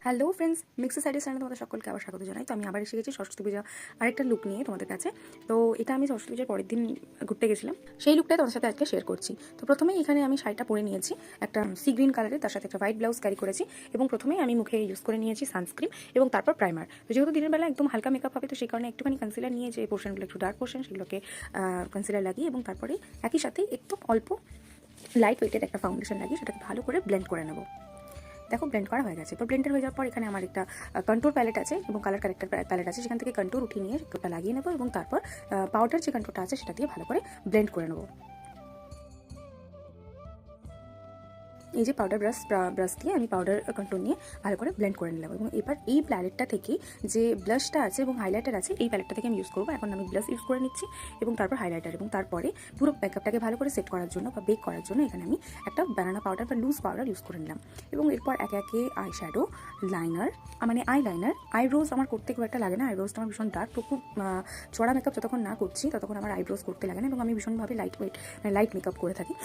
Hello friends, mixie সাইডের চ্যানেলে তোমাদের সকলকে আবার স্বাগত জানাই। তো আমি আবার এসে গেছি সরস্বতী পূজা আরেকটা লুক নিয়ে তোমাদের কাছে। তো এটা আমি সরস্বতী পূজার পরের দিন ঘুরতে গেছিলাম, সেই লুকটাই তোমাদের সাথে আজকে শেয়ার করছি। তো প্রথমেই এখানে আমি শাড়িটা পরে নিয়েছি একটা সি গ্রিন কালারের, তার সাথে একটা হোয়াইট ব্লাউজ ক্যারি করেছি এবং প্রথমেই আমি মুখে ইউজ করে নিয়েছি সানস্ক্রিন এবং তারপর প্রাইমার। তো যেহেতু দিনের বেলা একদম হালকা মেকআপ হবে, তো সেই কারণে একটুখানি কনসিলার নিয়ে যে পোর্শনগুলো একটু ডার্ক পোর্শন সেগুলোকে কনসিলার লাগিয়ে এবং তারপরে একই সাথে একটু অল্প লাইট ওয়েটের একটা ফাউন্ডেশন লাগিয়ে সেটাকে ভালো করে ব্লেন্ড করে নেবো। দেখো ব্লেন্ড করা হয়ে গেছে। এরপর ব্লেন্ডার হয়ে যাওয়ার পর এখানে আমার একটা কন্ট্রোল প্যালেট আছে এবং কালার কারেক্টার প্যালেট আছে, সেখান থেকে কন্ট্রোল উঠিয়ে নিয়ে ওটা লাগিয়ে নেবো এবং তারপর পাউডার যে কন্ট্রোলটা আছে সেটা দিয়ে ভালো করে ব্লেন্ড করে নেবো। এই যে পাউডার ব্রাশ দিয়ে আমি পাউডার কন্ট্রোল নিয়ে ভালো করে ব্লেন্ড করে নিলাম এবং এবার এই প্যালেটটা থেকে যে ব্লাশটা আছে এবং হাইলাইটার আছে, এই প্যালেটটা থেকে আমি ইউজ করবো। এখন আমি ব্লাশ ইউজ করে নিচ্ছি এবং তারপর হাইলাইটার এবং তারপরে পুরো মেকআপটাকে ভালো করে সেট করার জন্য বা বেক করার জন্য এখানে আমি একটা ব্যানানা পাউডার বা লুজ পাউডার ইউজ করে নিলাম এবং এরপর একে একে আই শ্যাডো, লাইনার মানে আইলাইনার, আইব্রোজ আমার করতে খুব একটা লাগে না, আইব্রোজটা আমার ভীষণ ডার্ক, তো খুব চড়া মেকআপ যতক্ষণ না করছি ততক্ষণ আমার আইব্রোজ করতে লাগে না এবং আমি ভীষণভাবে লাইট মেকআপ করে থাকি।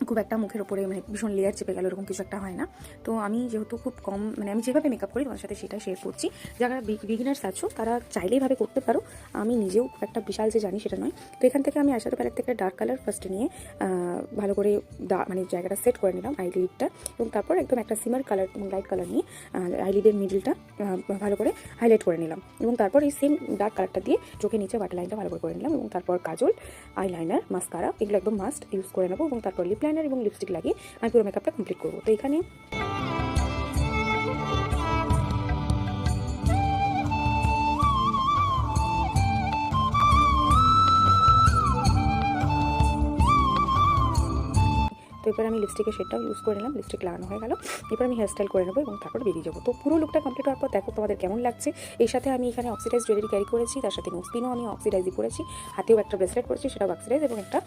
খুব একটা মুখের ওপরে ভীষণ লেয়ার চেপে গেল এরকম কিছু একটা হয় না। তো আমি যেহেতু খুব কম আমি যেভাবে মেকআপ করি তোমার সাথে সেটাই শেয়ার করছি। যারা বিগিনার্স আছো তারা চাইলেই ভাবে করতে পারো, আমি নিজেও খুব একটা বিশাল যে জানি সেটা নয়। তো এখান থেকে আমি আইশ্যাডো প্যালেট থেকে ডার্ক কালার ফার্স্টে নিয়ে ভালো করে জায়গাটা সেট করে নিলাম আইলিডটা এবং তারপর একদম একটা সিমার কালার এবং লাইট কালার নিয়ে আইলিডের মিডলটা ভালো করে হাইলাইট করে নিলাম এবং তারপর এই সেম ডার্ক কালারটা দিয়ে চোখের নিচে বাটার লাইনটা ভালো করে নিলাম এবং তারপর কাজল, আইলাইনার, মাস্কারা এগুলো একদম মাস্ট ইউজ করে নেবো এবং তারপর লিপ লাইনার এবং লিপস্টিক লাগিয়ে আমি পুরো মেকআপটা কমপ্লিট করবো। তো এখানে তো এবার আমি লিপস্টিকের শেডটাও ইউজ করে নিলাম, লিপস্টিক লাগানো হয়ে গেল। এবার আমি হেয়ারস্টাইল করে নেবো এবং তারপর বেরিয়ে যাবো। তো পুরো লুকটা কমপ্লিট হওয়ার পর দেখো তোমাদের কেমন লাগছে। এর সাথে আমি এখানে অক্সিডাইজ জুয়েলারি ক্যারি করেছি, তার সাথে নোজপিনও আমি অক্সিডাইজই করেছি, হাতেও একটা ব্রেসলেট করেছি সেটাও অক্সিডাইজ এবং একটা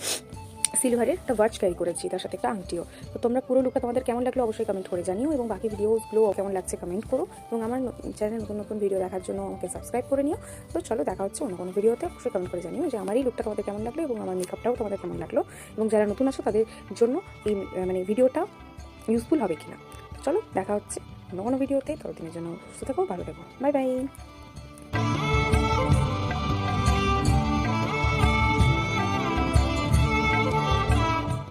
সিলভারের একটা ওয়াচ ক্যারি করেছি, তার সাথে একটা আংটিও। তো তোমরা পুরো লুকটা তোমাদের কেমন লাগলো অবশ্যই কমেন্ট করে জানিও এবং বাকি ভিডিওগুলো কেমন লাগছে কমেন্ট করো এবং আমার চ্যানেলে নতুন নতুন ভিডিও দেখার জন্য আমাকে সাবস্ক্রাইব করে নিও। তো চলো দেখা হচ্ছে অন্য কোনো ভিডিওতে, অবশ্যই কমেন্ট করে জানিও যে আমার এই লুকটা তোমাদের কেমন লাগলো এবং আমার মেকআপটাও তোমাদের কেমন লাগলো এবং যারা নতুন আছো তাদের জন্য এই ভিডিওটা ইউজফুল হবে কিনা। চলো দেখা হচ্ছে অন্য কোনো ভিডিওতে, ততদিনের জন্য সুস্থ থাকো, ভালো থাকো, বাই বাই।